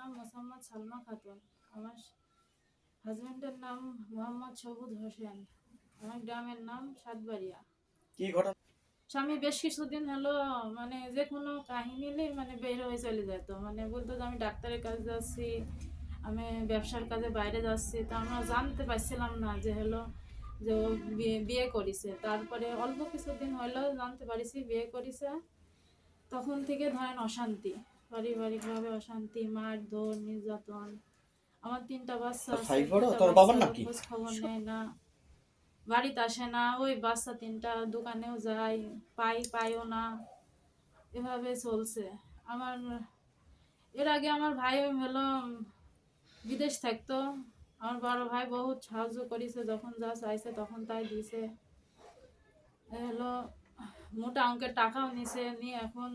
নাম মোসাম্মদ সালমা খাতুন। আমার হাজবেন্ডের নাম মোহাম্মদ সবুজ হোসেন। আমার গ্রামের নাম সাতবাড়িয়া। কি ঘটনা? স্বামী বেশ কিছুদিন হলো মানে যে কোনো কাহিনী নিয়ে মানে বের হয়ে চলে যেত, মানে বলতো যে আমি ডাক্তারের কাছে যাচ্ছি, আমি ব্যবসার কাজে বাইরে যাচ্ছি। তা আমরা জানতে পারছিলাম না যে হলো যে ও বিয়ে করেছে। তারপরে অল্প কিছুদিন হলো জানতে পারিছি বিয়ে করেছে। তখন থেকে ধরেন অশান্তি, পারিবারিকভাবে অশান্তি, মারধর, নির্যাতন। আমার 3টা বাচ্চা আছে, ভাই বড় 3টা তোর বাবার বাচ্চার নাম কি? খোঁজ খবর নেয় না, বাড়িতে আসে না। ওই বাচ্চা 3টা দোকানেও যায়, পাইও না, এভাবে চলছে। আমার এর আগে আমার ভাই হলো বিদেশ থাকতো। আমার বড় ভাই বহুত সাহায্য করেছে, যখন যা চাইছে তখন তাই দিছে। হলো মোটা অঙ্কের টাকাও নিছে, নিয়ে এখন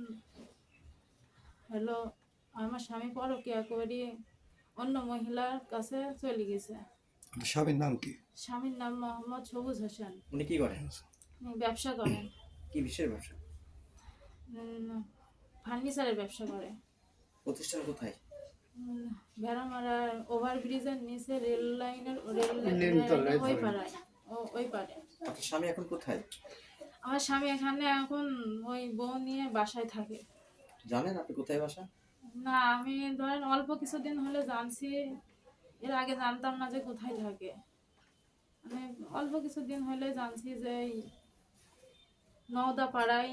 হলো আমার স্বামী পরকিয়া করি অন্য মহিলার কাছে চলে গেছে। স্বামীর নাম কি? স্বামীর নাম মোহাম্মদ সবুজ হোসেন। উনি কি করেন? উনি ব্যবসা করেন, কি বিষয়ের ব্যবসা? ফার্নিচারের ব্যবসা করে। প্রতিষ্ঠান কোথায়? ভেড়ামারার ওভারব্রিজের নিচে রেল লাইনের ওই পাড়ায়, ওই পারে। আপনার স্বামী এখন কোথায়? আমার স্বামী এখানে এখন ওই বউ নিয়ে বাসায় থাকে। জানেন আপনি কোথায় বাসা? না, আমি ধরেন অল্প কিছুদিন হলে জানছি, এর আগে জানতাম না যে কোথায় থাকে। মানে অল্প কিছুদিন হলে জানছি যে এই নওদা পাড়ায়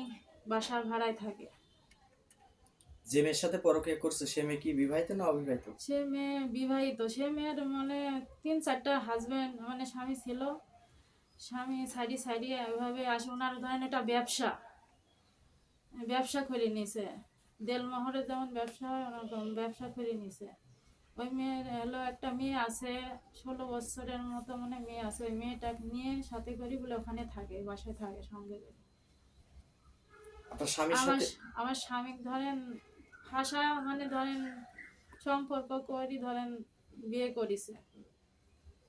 বাসা ভাড়ায় থাকে। যে মেয়ের সাথে পরকীয়া করছে সে মেয়ে কি বিবাহিত না অবিবাহিত? সে মেয়ে বিবাহিত। সে মেয়ের মানে 3-4টা হাজবেন্ড মানে স্বামী ছিল। স্বামী সাইডে এভাবে আসে। ওনার ধরেন এটা ব্যবসা করে নিছে। দেলমোহরে যেমন ব্যবসা হয় ওরকম ব্যবসা করে নিছে। ওই মেয়ের হলো একটা মেয়ে আছে, 16 বছরের মতো মানে মেয়ে আছে। ওই মেয়েটাকে নিয়ে সাথে করি বলে ওখানে থাকে, বাসায় থাকে সঙ্গে করে। আপনার স্বামীর আমার সাথে আমার স্বামী ধরেন ভাষা মানে ধরেন সম্পর্ক করি ধরেন বিয়ে করেছে।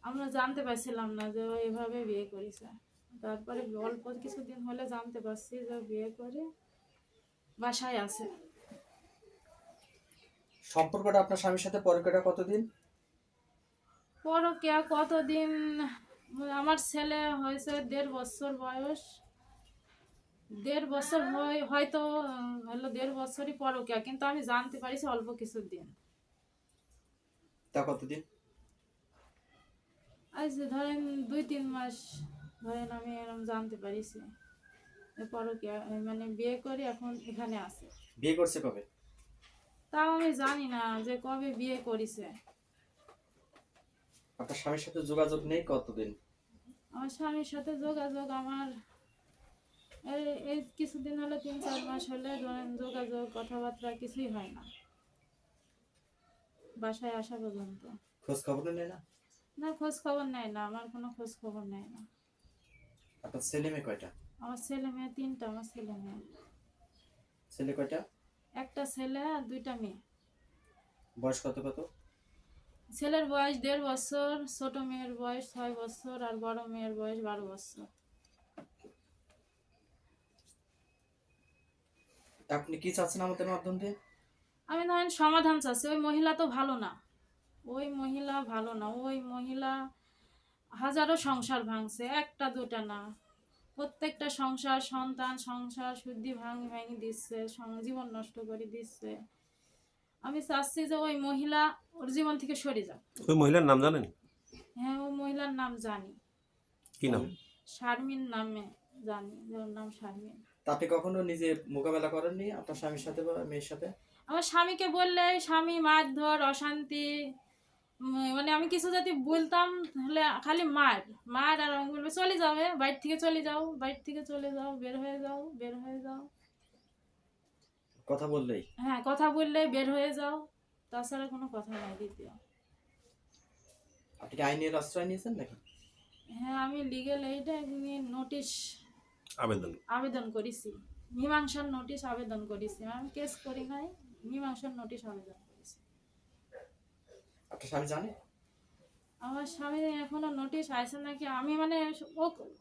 আমরা জানতে পারছিলাম না যে ও এভাবে বিয়ে করেছে। তারপরে অল্প কিছুদিন হলে জানতে পারছি যে বিয়ে করে বাসায় আছে। সম্পর্কটা আপনার স্বামীর সাথে পরকীয়াটা কতদিন? পরকীয়া কতদিন, আমার ছেলে হয়েছে 1.5 বছর বয়স। 1.5 বছর হয়তো হলো 1.5 বছরই পরকীয়া, কিন্তু আমি জানতে পারিছি অল্প কিছুদিন। তা কতদিন? আজ ধরেন 2-3 মাস ধরেন আমি এরকম জানতে পারিছি পরকীয়া মানে বিয়ে করে এখন এখানে আছে। বিয়ে করছে কবে? তাও আমি জানি না যে কবে বিয়ে করেছে। আপনার স্বামীর সাথে যোগাযোগ নেই কতদিন? আমার স্বামীর সাথে যোগাযোগ আমার এই কিছুদিন হলো, 3-4 মাস হলে ধরেন যোগাযোগ কথাবার্তা কিছুই হয় না বাসায় আসা পর্যন্ত। খোঁজ খবর নেই না? না, খোঁজ খবর নেয় না, আমার কোনো খোঁজ খবর নেয় না। আপনার ছেলে মেয়ে কয়টা? আমার ছেলে মেয়ে 3টা। আমার ছেলে মেয়ে, ছেলে কয়টা? একটা ছেলে আর 2টা মেয়ে। বয়স কত কত? ছেলের বয়স 1.5 বছর, ছোট মেয়ের বয়স 6 বছর, আর বড় মেয়ের বয়স 12 বছর। আপনি কি চাচ্ছেন আমাদের মাধ্যম দিয়ে? আমি ধরেন সমাধান চাচ্ছি। ওই মহিলা তো ভালো না, ওই মহিলা ভালো না। ওই মহিলা হাজারো সংসার ভাঙছে, একটা দুটা না। প্রত্যেকটা সংসার, সন্তান, সংসার শুদ্ধি ভাঙি দিচ্ছে, জীবন নষ্ট করে দিচ্ছে। আমি চাচ্ছি যে ওই মহিলা ওর জীবন থেকে সরে যাক। ওই মহিলার নাম জানেন? হ্যাঁ, ওই মহিলার নাম জানি। কি নাম? শারমিন নামে জানি, যে ওর নাম শারমিন। তা আপনি কখনো নিজে মোকাবেলা করেননি আপনার স্বামীর সাথে বা মেয়ের সাথে? আমার স্বামীকে বললে স্বামী মারধর, অশান্তি, মানে আমি কিছু যদি বলতাম তাহলে খালি মার আর আমি বলবো চলে যাবে, বাড়ি থেকে চলে যাও, বাড়ি থেকে চলে যাও, বের হয়ে যাও, বের হয়ে যাও। কথা বললেই? হ্যাঁ, কথা বললে বের হয়ে যাও, তাছাড়া কোনো কথা নাই দ্বিতীয়। আপনি কি আইনের আশ্রয় নিয়েছেন নাকি? হ্যাঁ, আমি লিগেল এইটা নিয়ে নোটিশ আবেদন। আবেদন করেছি, মীমাংসার নোটিশ আবেদন করেছি। আমি কেস করি নাই, মীমাংসার নোটিশ আবেদন করেছি। আপনার স্বামী জানে? আমার স্বামী এখনো নোটিশ আসে নাকি, আমি মানে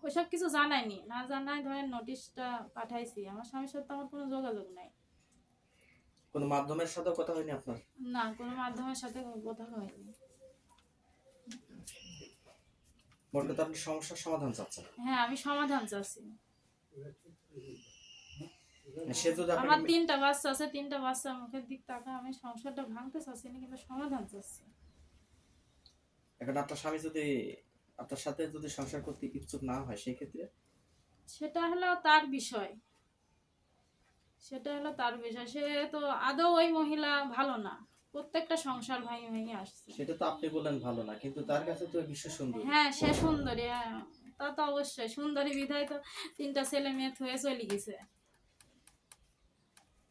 ওইসব কিছু জানাইনি, না জানাই ধরেন নোটিশটা পাঠাইছি। আমার স্বামীর সাথে আমার কোনো যোগাযোগ নাই। কোনো মাধ্যমের সাথেও কথা হয়নি আপনার? না, কোনো মাধ্যমের সাথে কথা হয়নি। মোট কথা আপনি সমস্যার সমাধান চাচ্ছেন। হ্যাঁ, আমি সমাধান চাচ্ছি। সে যদি আমার আপনাকে 3টা বাচ্চা আছে, 3টা বাচ্চার মুখের দিক তাকা আমি সংসারটা ভাঙতে চাচ্ছি না, কিন্তু সমাধান চাচ্ছি। এখন আপনার স্বামী যদি আপনার সাথে যদি সংসার করতে ইচ্ছুক না হয় সেই ক্ষেত্রে সেটা হলো তার বিষয়। সেটা হলো তার বিষয়। সে তো আদৌ ওই মহিলা ভালো না। প্রত্যেকটা সংসার ভেঙে ভেঙে আসছে। সেটা তো আপনি বললেন ভালো না, কিন্তু তার কাছে তো বিশ্ব সুন্দরী। হ্যাঁ, সে সুন্দরী। হ্যাঁ, তা তো অবশ্যই সুন্দরী বিধায় তো 3টা ছেলে মেয়ে থুয়ে চলে গেছে।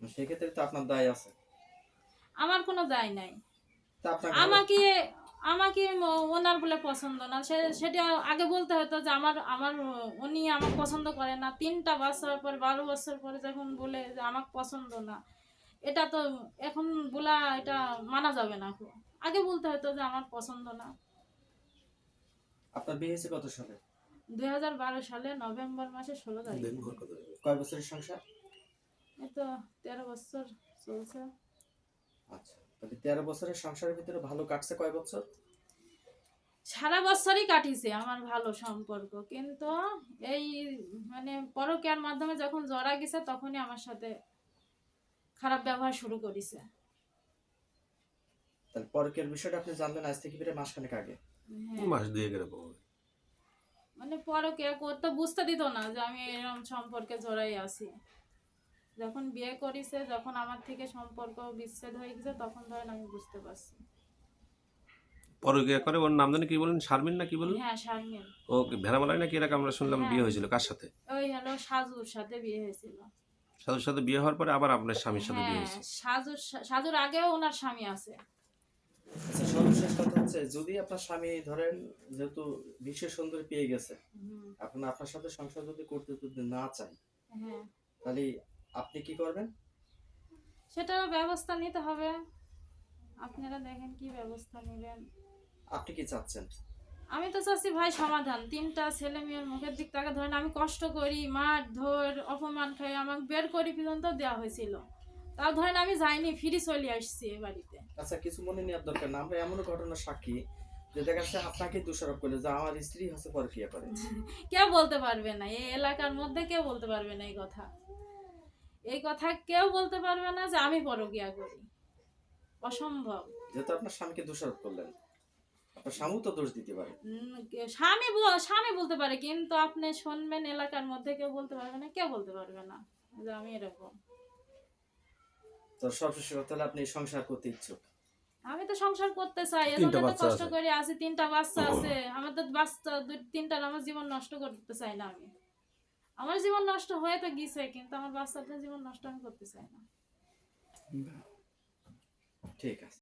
সেক্ষেত্রে তো আপনার দায় আছে। আমার কোনো দায় নাই। তা আপনার আমাকে আমাকে ওনার বলে পছন্দ না, সেটা আগে বলতে হতো যে আমার আমার উনি আমাকে পছন্দ করে না। 3টা বছর পর 12 বছর পরে যখন বলে যে আমাকে পছন্দ না, এটা তো এখন বলা এটা মানা যাবে না। আগে বলতে হতো যে আমার পছন্দ না। আপনার বিয়ে হয়েছে কত সালে? 2012 সালে নভেম্বর মাসে 16 তারিখ। কয় বছরের সংসার? এই তো 13 বছর চলছে। আচ্ছা, তাহলে 13 বছরের সংসারের ভিতরে ভালো কাটছে কয় বছর? সারা বছরই কাটিছে আমার ভালো সম্পর্ক, কিন্তু এই মানে পরকীয়ার মাধ্যমে যখন জড়া গেছে তখনই আমার সাথে খারাপ ব্যবহার শুরু করেছে। তাহলে পরকের বিষয়টা আপনি জানলেন আজ থেকে প্রায় মাসখানেক আগে। হ্যাঁ, মাস দুয়েক এরকম হবে। মানে পরকীয়া করতে বুঝতে দিত না যে আমি এরকম সম্পর্কে জড়াই আছি। যখন বিয়ে করেছে, যখন আমার থেকে সম্পর্ক বিচ্ছেদ হয়ে গেছে, তখন ধরেন আমি বুঝতে পারছি। পরকীয়া করে, ওর নাম জানি কি বলেন, শারমিন না কি বললেন? হ্যাঁ, শারমিন। ও ভেড়ামালায় নাকি এরকম আমরা শুনলাম হ্যাঁ। বিয়ে হয়েছিল, কার সাথে? ওই হলো সাজুর সাথে বিয়ে হয়েছিল। সাধুর সাথে বিয়ে হওয়ার পরে আবার আপনার স্বামীর সাথে বিয়ে হ্যাঁ, হয়েছে। সাজুর আগেও ওনার স্বামী আছে। আচ্ছা, সর্বশেষ কথা হচ্ছে যদি আপনার স্বামী ধরেন যেহেতু বিশ্ব সুন্দরী পেয়ে গেছে, হুম, আপনার সাথে সংসার যদি করতে যদি না চাই, হ্যাঁ, তাহলে আপনি কি করবেন? সেটারও ব্যবস্থা নিতে হবে। আপনারা দেখেন কি ব্যবস্থা নেবেন। আপনি কি চাচ্ছেন? আমি তো চাচ্ছি ভাই সমাধান। 3টা ছেলে মেয়ের মুখের দিক তাকে ধরেন আমি কষ্ট করি, মার ধর অপমান খাই, আমাকে বের করি পর্যন্ত দেওয়া হয়েছিল। তাও ধরেন আমি যাইনি, ফিরে চলে আসছি এ বাড়িতে। আচ্ছা, কিছু মনে নেওয়ার দরকার না। আমরা এমন ঘটনার সাক্ষী যে দেখা যাচ্ছে আপনাকে দোষারোপ করলে যে আমার স্ত্রী হচ্ছে পরকীয়া করে। কেউ বলতে পারবে না, এই এলাকার মধ্যে কেউ বলতে পারবে না এই কথা। এই কথা কেউ বলতে পারবে না যে আমি পরকীয়া করি। অসম্ভব। যেহেতু আপনার স্বামীকে দোষারোপ করলেন, আপনার স্বামীও তো দোষ দিতে পারে। স্বামী বলতে পারে, কিন্তু আপনি শুনবেন এলাকার মধ্যে কেউ বলতে পারবে না, কেউ বলতে পারবে না যে আমি এরকম। তো সবশেষ কথা হলো আপনি সংসার করতে ইচ্ছুক। আমি তো সংসার করতে চাই, এজন্য 3টা তো বাচ্চা কষ্ট আছে। করে আছি। 3টা বাচ্চা আছে আমার, তো বাচ্চা 2-3টার আমার জীবন নষ্ট করতে চাই না আমি। আমার জীবন নষ্ট হয়ে তো গেছে, কিন্তু আমার বাচ্চাদের জীবন নষ্ট আমি করতে চাই না। ঠিক আছে।